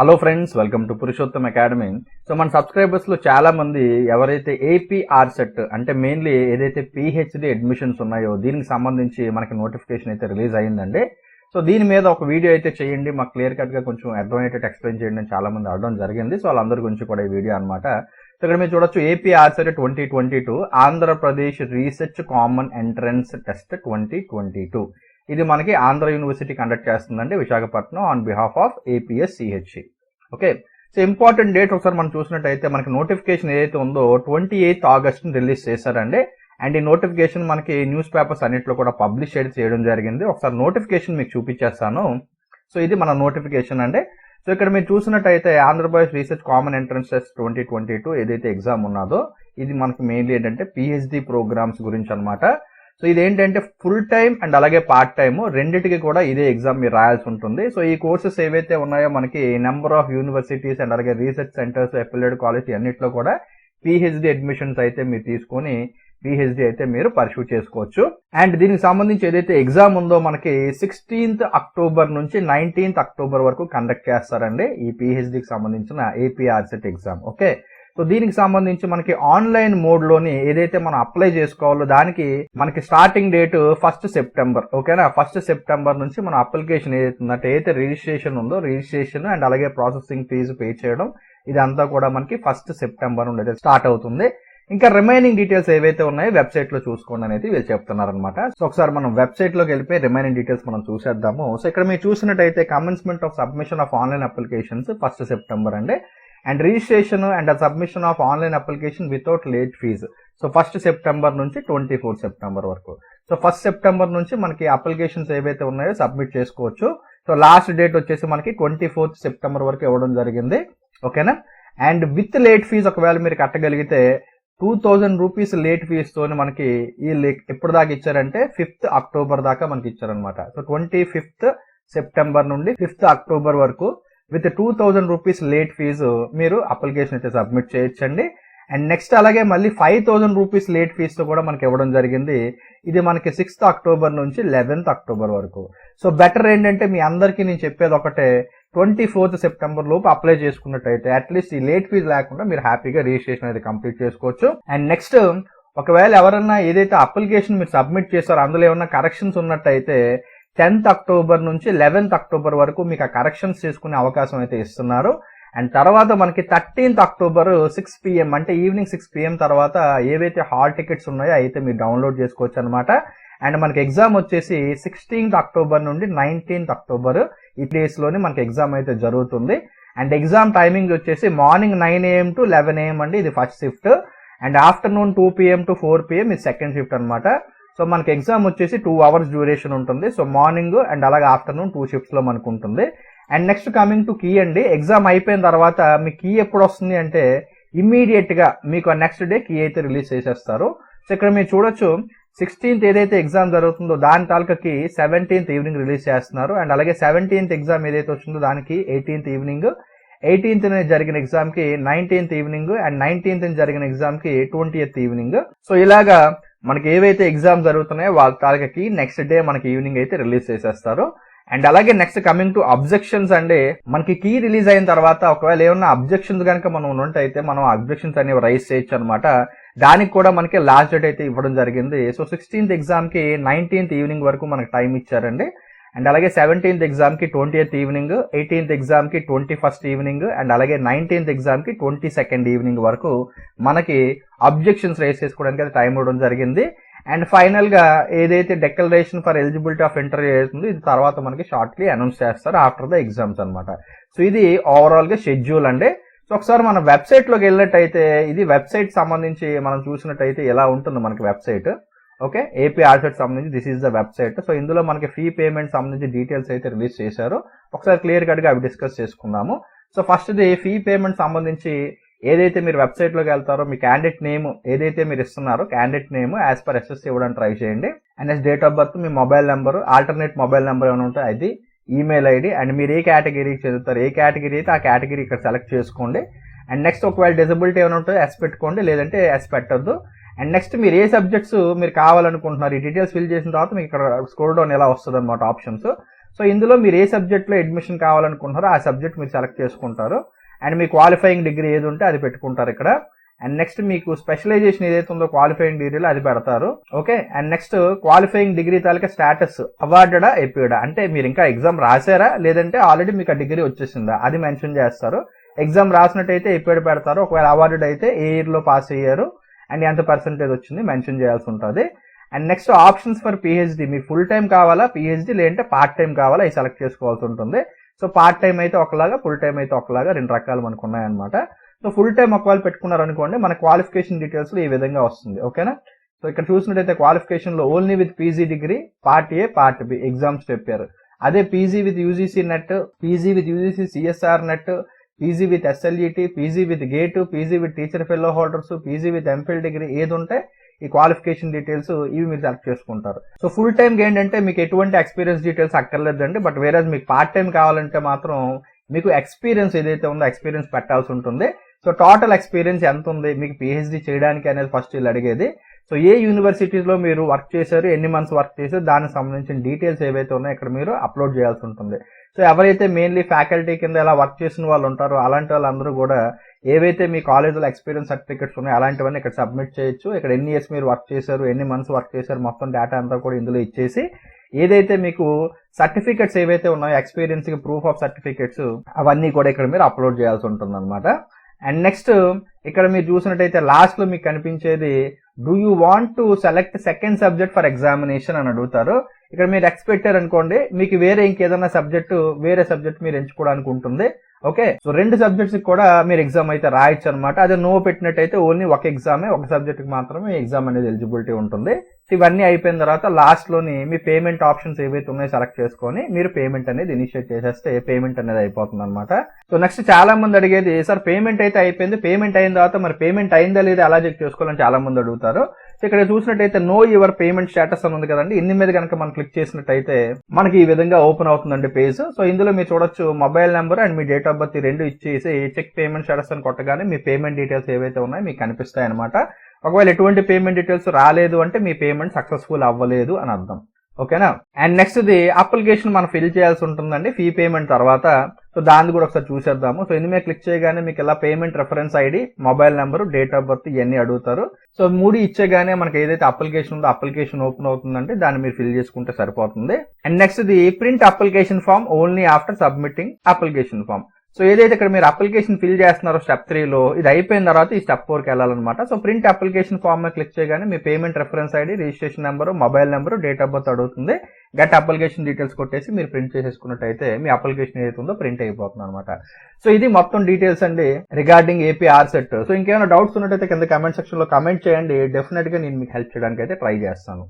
Hello friends, welcome to Purushottam academy. So మన subscribers లో చాలా మంది ఎవరైతే ఏపీ ఆర్సెట్ అంటే మెయిన్లీ ఏదైతే పిహెచ్డి అడ్మిషన్స్ ఉన్నాయో దీనికి సంబంధించి మనకి నోటిఫికేషన్ అయితే రిలీజ్ అయ్యిందండి. సో దీని మీద ఒక వీడియో అయితే చేయండి, మాకు క్లియర్ కట్ గా కొంచెం అర్థమయ్యేటట్టు ఎక్స్ప్లెయిన్ చేయండి అని చాలా మంది అడగడం జరిగింది. సో వాళ్ళందరి గురించి కూడా ఈ వీడియో అనమాట. సో ఇక్కడ మీరు చూడొచ్చు AP RCET 2022 Andhra Pradesh research common entrance test 2022. ఇది మనకి ఆంధ్ర యూనివర్సిటీ కండక్ట్ చేస్తుందండి, Visakhapatnam, on behalf of APSCHE. Okay, so important date ఒకసారి మనం చూసినట్టయితే మనకి నోటిఫికేషన్ ఏదైతే ఉందో 28 ఆగస్ట్ రిలీజ్ చేశారండి. అండ్ ఈ నోటిఫికేషన్ మనకి న్యూస్ పేపర్స్ అన్నింటిలో కూడా పబ్లిష్ చేయడం జరిగింది. ఒకసారి నోటిఫికేషన్ మీకు చూపించేస్తాను. సో ఇది మన నోటిఫికేషన్ అండి. సో ఇక్కడ మీరు చూసినట్టయితే Andhra Pradesh research common entrance test 2022 ఏదైతే ఎగ్జామ్ ఉన్నదో ఇది మనకి మెయిన్లీ ఏంటంటే పిహెచ్డి ప్రోగ్రామ్స్ గురించి అనమాట. సో ఇదేంటంటే ఫుల్ టైం అండ్ అలాగే పార్ట్ టైమ్ రెండింటికి కూడా ఇదే ఎగ్జామ్ మీరు రాయాల్సి ఉంటుంది. సో ఈ కోర్సెస్ ఏవైతే ఉన్నాయో మనకి నెంబర్ ఆఫ్ యూనివర్సిటీస్ అండ్ అలాగే రీసెర్చ్ సెంటర్స్, అఫిలియేటెడ్ కాలేజ్ అన్నింటిలో కూడా పిహెచ్డి అడ్మిషన్స్ అయితే మీరు తీసుకొని పిహెచ్డి అయితే మీరు పర్సూ చేసుకోవచ్చు. అండ్ దీనికి సంబంధించి ఏదైతే ఎగ్జామ్ ఉందో మనకి 16th అక్టోబర్ నుంచి 19th అక్టోబర్ వరకు కండక్ట్ చేస్తారండి ఈ పిహెచ్డికి సంబంధించిన ఏపీ ఆర్సెట్ ఎగ్జామ్. ఓకే, సో దీనికి సంబంధించి మనకి ఆన్లైన్ మోడ్ లోని ఏదైతే మనం అప్లై చేసుకోవాలో దానికి మనకి స్టార్టింగ్ డేట్ 1st సెప్టెంబర్. ఓకేనా, 1st సెప్టెంబర్ నుంచి మన అప్లికేషన్ ఏదైతే రిజిస్ట్రేషన్ ఉందో రిజిస్ట్రేషన్ అండ్ అలాగే ప్రాసెసింగ్ ఫీజు పే చేయడం ఇదంతా కూడా మనకి 1st సెప్టెంబర్ నుండి అయితే స్టార్ట్ అవుతుంది. ఇంకా రిమైనింగ్ డీటెయిల్స్ ఏవైతే ఉన్నాయో వెబ్సైట్ లో చూసుకోండి అనేది వీళ్ళు చెప్తున్నారు అనమాట. సో ఒకసారి మనం వెబ్సైట్ లోకి వెళ్ళిపోయి రిమైనింగ్ డీటెయిల్స్ మనం చూసేద్దాము. సో ఇక్కడ మీరు చూసినట్టయితే commencement of submission of online applications 1st September అండి. And registration and submission of online application without late fee so 1st September నుంచి 24th సెప్టెంబర్ వరకు. సో 1st సెప్టెంబర్ నుంచి మనకి అప్లికేషన్స్ ఏవైతే ఉన్నాయో సబ్మిట్ చేసుకోవచ్చు. సో లాస్ట్ డేట్ వచ్చేసి మనకి 24th సెప్టెంబర్ వరకు ఇవ్వడం జరిగింది. ఓకేనా, అండ్ విత్ లేట్ ఫీజు ఒకవేళ మీరు కట్టగలిగితే 2000 రూపీస్ లేట్ ఫీజ్ తోని మనకి ఈ ఎప్పుడు దాకా ఇచ్చారంటే 5th అక్టోబర్ దాకా మనకి ఇచ్చారనమాట. సో 25th సెప్టెంబర్ నుండి 5th అక్టోబర్ వరకు విత్ 2000 రూపీస్ లేట్ ఫీజు మీరు అప్లికేషన్ అయితే సబ్మిట్ చేయొచ్చండి. అండ్ నెక్స్ట్ అలాగే మళ్ళీ 5000 రూపీస్ లేట్ ఫీజ్ తో కూడా మనకి ఇవ్వడం జరిగింది. ఇది మనకి 6th అక్టోబర్ నుంచి 11th అక్టోబర్ వరకు. సో బెటర్ ఏంటంటే మీ అందరికీ నేను చెప్పేది ఒకటే, 24th సెప్టెంబర్ లోపు అప్లై చేసుకున్నట్టయితే అట్లీస్ట్ ఈ లేట్ ఫీజ్ లేకుండా మీరు హ్యాపీగా రిజిస్ట్రేషన్ అయితే కంప్లీట్ చేసుకోవచ్చు. అండ్ నెక్స్ట్ ఒకవేళ ఎవరన్నా ఏదైతే అప్లికేషన్ మీరు సబ్మిట్ చేస్తారో అందులో ఏమన్నా కరెక్షన్స్ ఉన్నట్టయితే 10th అక్టోబర్ నుంచి 11th అక్టోబర్ వరకు మీకు ఆ కరెక్షన్స్ చేసుకునే అవకాశం అయితే ఇస్తున్నారు. అండ్ తర్వాత మనకి 13th అక్టోబర్ 6 PM అంటే ఈవినింగ్ 6 PM తర్వాత ఏవైతే హాల్ టికెట్స్ ఉన్నాయో అయితే మీరు డౌన్లోడ్ చేసుకోవచ్చు అనమాట. అండ్ మనకి ఎగ్జామ్ వచ్చేసి 16th అక్టోబర్ నుండి 19th అక్టోబర్ ఈ డేస్ లోని మనకి ఎగ్జామ్ అయితే జరుగుతుంది. అండ్ ఎగ్జామ్ టైమింగ్ వచ్చేసి మార్నింగ్ 9 AM to 11 AM అండి, ఇది first shift. And afternoon 2 PM to 4 PM ఇది సెకండ్ షిఫ్ట్ అనమాట. సో మనకి ఎగ్జామ్ వచ్చేసి 2 hours డ్యూరేషన్ ఉంటుంది. సో మార్నింగ్ అండ్ అలాగే ఆఫ్టర్నూన్ 2 షిఫ్ట్స్ లో మనకు ఉంటుంది. And next coming to key అండి, ఎగ్జామ్ అయిపోయిన తర్వాత మీ కీ ఎప్పుడు వస్తుంది అంటే ఇమ్మీడియట్ గా మీకు నెక్స్ట్ డే కీ అయితే రిలీజ్ చేసేస్తారు. సో ఇక్కడ మీరు చూడొచ్చు 16th ఏదైతే ఎగ్జామ్ జరుగుతుందో దాని తాలూకాకి 17th ఈవినింగ్ రిలీజ్ చేస్తున్నారు. అండ్ అలాగే 17th ఎగ్జామ్ ఏదైతే వచ్చిందో దానికి 18th ఈవినింగ్, 18th జరిగిన ఎగ్జామ్ కి 19th ఈవినింగ్, అండ్ 19th జరిగిన ఎగ్జామ్ కి 20th ఈవినింగ్. సో ఇలాగా మనకి ఏవైతే ఎగ్జామ్ జరుగుతున్నాయో వాళ్ళ తాలూకాకి నెక్స్ట్ డే మనకి ఈవినింగ్ అయితే రిలీజ్ చేసేస్తారు. అండ్ అలాగే నెక్స్ట్ కమింగ్ టు అబ్జెక్షన్స్ అండి, మనకి కీ రిలీజ్ అయిన తర్వాత ఒకవేళ ఏమన్నా అబ్జెక్షన్స్ కనుక మనం ఉన్నట్టయితే మనం అబ్జెక్షన్స్ అనేవి రైజ్ చేయొచ్చు అనమాట. దానికి కూడా మనకి లాస్ట్ డేట్ అయితే ఇవ్వడం జరిగింది. సో 16th ఎగ్జామ్ కి 19th ఈవినింగ్ వరకు మనకి టైం ఇచ్చారండి. అండ్ అలాగే 17th ఎగ్జామ్ కి 20th ఈవినింగ్, 18th ఎగ్జామ్ కి 21st ఈవినింగ్, అండ్ అలాగే 19th ఎగ్జామ్ కి 22nd ఈవినింగ్ వరకు మనకి అబ్జెక్షన్స్ రైజ్ చేసుకోవడానికి అయితే టైం ఇవ్వడం జరిగింది. అండ్ ఫైనల్ గా ఏదైతే declaration for eligibility of interview అవుతుందో ఇది తర్వాత మనకి షార్ట్లీ అనౌన్స్ చేస్తారు ఆఫ్టర్ ద ఎగ్జామ్స్ అనమాట. సో ఇది ఓవరాల్ గా షెడ్యూల్ అండి. సో ఒకసారి మన వెబ్సైట్ లోకి వెళ్ళినట్టయితే ఇది వెబ్సైట్ సంబంధించి మనం చూసినట్టయితే ఎలా ఉంటుంది మనకి వెబ్సైట్. ఓకే, ఏపీ ఆర్సెట్ సంబంధించి this is the website. So ఇందులో మనకి ఫీ పేమెంట్ సంబంధించి డీటెయిల్స్ అయితే రిలీజ్ చేశారు. ఒకసారి క్లియర్ కట్ గా అవి డిస్కస్ చేసుకుందాము. So first the fee payment సంబంధించి ఏదైతే మీరు వెబ్సైట్ లోకి వెళ్తారో మీ క్యాండిడేట్ నేమ్ ఏదైతే మీరు ఇస్తున్నారో candidate name as per SSC ఇవ్వడానికి ట్రై చేయండి. And next date of birth, me mobile number, alternate mobile number ఏమైనా ఉంటే అది, ఈమెయిల్ ఐడి, అండ్ మీరు ఏ కేటగిరీకి చదువుతారు ఏ కేటగిరీ అయితే ఆ కేటగిరీ ఇక్కడ సెలెక్ట్ చేసుకోండి. అండ్ నెక్స్ట్ ఒకవేళ డిజబిలిటీ ఏమైనా ఉంటే ఎస్ పెట్టుకోండి, లేదంటే ఎస్ పెట్టద్దు. అండ్ నెక్స్ట్ మీరు ఏ సబ్జెక్ట్స్ మీరు కావాలనుకుంటున్నారు ఈ డీటెయిల్స్ ఫిల్ చేసిన తర్వాత మీకు ఇక్కడ స్క్రోల్ డౌన్ ఎలా వస్తుంది అనమాట ఆప్షన్స్. సో ఇందులో మీరు ఏ సబ్జెక్ట్లో అడ్మిషన్ కావాలనుకుంటున్నారో ఆ సబ్జెక్ట్ మీరు సెలెక్ట్ చేసుకుంటారు. అండ్ మీ క్వాలిఫైయింగ్ డిగ్రీ ఏది ఉంటే అది పెట్టుకుంటారు ఇక్కడ. అండ్ నెక్స్ట్ మీకు స్పెషలైజేషన్ ఏదైతే ఉందో క్వాలిఫైయింగ్ డిగ్రీలో అది పెడతారు. Okay, and next qualifying degree తాలూకా స్టాటస్ అవార్డెడా ఎపిడా, అంటే మీరు ఇంకా ఎగ్జామ్ రాసారా లేదంటే ఆల్రెడీ మీకు ఆ డిగ్రీ వచ్చేసిందా అది మెన్షన్ చేస్తారు. ఎగ్జామ్ రాసినట్టయితే ఎపిడ్ పెడతారు. ఒకవేళ అవార్డెడ్ అయితే ఏ ఇయర్లో పాస్ అయ్యారు అండ్ ఎంత పర్సెంటేజ్ వచ్చింది మెన్షన్ చేయాల్సి ఉంటుంది. And next options for PhD, మీకు ఫుల్ టైం కావాలా పిహెచ్డి లేదంటే పార్ట్ టైం కావాలా అవి సెలెక్ట్ చేసుకోవాల్సి ఉంటుంది. సో పార్ట్ టైం అయితే ఒకలాగా, ఫుల్ టైం అయితే ఒకలాగా, 2 రకాలు మనకు ఉన్నాయన్నమాట. సో ఫుల్ టైం ఒకవేళ పెట్టుకున్నారనుకోండి మన క్వాలిఫికేషన్ డీటెయిల్స్ ఈ విధంగా వస్తుంది. ఓకేనా, సో ఇక్కడ చూసినట్టయితే క్వాలిఫికేషన్ లో only with PG degree part A part B exams చెప్పారు. అదే PG with UGC NET, PG with UGC CSR NET, PG with SLET, PG with GATE, PG with teacher fellow holders, PG with MPhil degree ఏది ఉంటే ఈ qualification details ఇవి మీరు select చేసుకుంటారు. So full time ఏంటంటే మీకు ఎటువంటి ఎక్స్పీరియన్స్ డీటెయిల్స్ అక్కర్లేదండి. బట్ వేరే మీకు పార్ట్ టైం కావాలంటే మాత్రం మీకు ఎక్స్పీరియన్స్ ఏదైతే ఉందో ఎక్స్పీరియన్స్ పెట్టాల్సి ఉంటుంది. సో టోటల్ ఎక్స్పీరియన్స్ ఎంత ఉంది మీకు పిహెచ్డి చేయడానికి అనేది ఫస్ట్ వీళ్ళు అడిగేది. సో ఏ యూనివర్సిటీలో మీరు వర్క్ చేశారు, ఎన్ని మంత్స్ వర్క్ చేశారు, దానికి సంబంధించిన డీటెయిల్స్ ఏవైతే ఉన్నాయో ఇక్కడ మీరు అప్లోడ్ చేయాల్సి ఉంటుంది. సో ఎవరైతే మెయిన్లీ ఫ్యాకల్టీ కింద ఇలా వర్క్ చేసిన వాళ్ళు ఉంటారో అలాంటి వాళ్ళందరూ కూడా ఏవైతే మీ కాలేజీలో ఎక్స్పీరియన్స్ సర్టిఫికెట్స్ ఉన్నాయో అలాంటివన్నీ ఇక్కడ సబ్మిట్ చేయొచ్చు. ఇక్కడ ఎన్ని ఇయర్స్ మీరు వర్క్ చేశారు, ఎన్ని మంత్స్ వర్క్ చేశారు, మొత్తం డేటా అంతా కూడా ఇందులో ఇచ్చేసి ఏదైతే మీకు సర్టిఫికెట్స్ ఏవైతే ఉన్నాయో ఎక్స్పీరియన్స్ కి ప్రూఫ్ ఆఫ్ సర్టిఫికెట్స్ అవన్నీ కూడా ఇక్కడ మీరు అప్లోడ్ చేయాల్సి ఉంటుంది అనమాట. అండ్ నెక్స్ట్ ఇక్కడ మీరు చూసినట్టయితే లాస్ట్ లో మీకు కనిపించేది do you want to select second subject for examination అని అడుగుతారు. ఇక్కడ మీరు ఎక్స్ పెట్టారనుకోండి మీకు వేరే ఇంకేదైనా వేరే సబ్జెక్ట్ మీరు ఎంచుకోవడానికి ఉంటుంది. ఓకే, సో 2 సబ్జెక్ట్స్ కూడా మీరు ఎగ్జామ్ అయితే రాయొచ్చు అనమాట. అదే నో పెట్టినట్టయితే ఓన్లీ ఒక ఎగ్జామే, ఒక సబ్జెక్ట్ కి మాత్రమే ఎగ్జామ్ అనేది ఎలిజిబిలిటీ ఉంటుంది. ఇవన్నీ అయిపోయిన తర్వాత లాస్ట్ లోని మీ పేమెంట్ ఆప్షన్స్ ఏవైతే ఉన్నాయో సెలెక్ట్ చేసుకొని మీరు పేమెంట్ అనేది ఇనిషియేట్ చేసేస్తే పేమెంట్ అనేది అయిపోతుంది అనమాట. సో నెక్స్ట్ చాలా మంది అడిగేది సార్ పేమెంట్ అయితే అయిపోయింది, పేమెంట్ అయిన తర్వాత మరి పేమెంట్ అయిందా లేదా ఎలా చెక్ చేసుకోవాలని చాలా మంది అడుగుతారు. సో ఇక్కడ చూసినట్టయితే నో యువర్ పేమెంట్ స్టేటస్ అని ఉంది కదండి, ఇన్ని మీద కనుక మనం క్లిక్ చేసినట్టయితే మనకి ఈ విధంగా ఓపెన్ అవుతుందండి పేజ్. సో ఇందులో మీరు చూడొచ్చు mobile number and me date of birth 2 ఇచ్చేసి చెక్ పేమెంట్ స్టేటస్ అని కొట్టగానే మీ పేమెంట్ డీటెయిల్స్ ఏవైతే ఉన్నాయో మీకు కనిపిస్తాయి అనమాట. ఒకవేళ ఎటువంటి పేమెంట్ డీటెయిల్స్ రాలేదు అంటే మీ పేమెంట్ సక్సెస్ఫుల్ అవ్వలేదు అని అర్థం. ఓకేనా, అండ్ నెక్స్ట్ ది అప్లికేషన్ మనం ఫిల్ చేయాల్సి ఉంటుందండి ఫీ పేమెంట్ తర్వాత. సో దాన్ని కూడా ఒకసారి చూసేద్దాము. సో ఇందు మీద క్లిక్ చేయగానే మీకు ఇలా payment reference ID, mobile number, date of birth ఇవన్నీ అడుగుతారు. సో 3 ఇచ్చేగానే మనకి ఏదైతే అప్లికేషన్ ఉందో అప్లికేషన్ ఓపెన్ అవుతుందంటే దాన్ని మీరు ఫిల్ చేసుకుంటే సరిపోతుంది. And next the print application form only after submitting application form. So ఏదైతే ఇక్కడ మీరు అప్లికేషన్ ఫిల్ చేస్తున్నారో స్టెప్ 3లో ఇది అయిపోయిన తర్వాత ఈ స్టెప్ 4కి వెళ్ళాలన్నమాట. సో ప్రింట్ అప్లికేషన్ ఫామ్ మీద క్లిక్ చేయగానే మీ payment reference ID, registration number, mobile number, date of birth అడుగుతుంది. గట్ అప్లికేషన్ డీటెయిల్స్ కొట్టేసి మీరు ప్రింట్ చేసేసుకున్నట్టయితే మీ అప్లికేషన్ ఏదైతే ఉందో ప్రింట్ అయిపోతుంది అనమాట. సో ఇది మొత్తం డీటెయిల్స్ అండి రిగార్డింగ్ ఏపీ RCET. సో ఇంకేమైనా డౌట్స్ ఉన్నట్టయితే కింద కమెంట్ సెక్షన్ లో కమెంట్ చేయండి. డెఫినెట్ గా నేను మీకు హెల్ప్ చేయడానికి అయితే ట్రై చేస్తాను.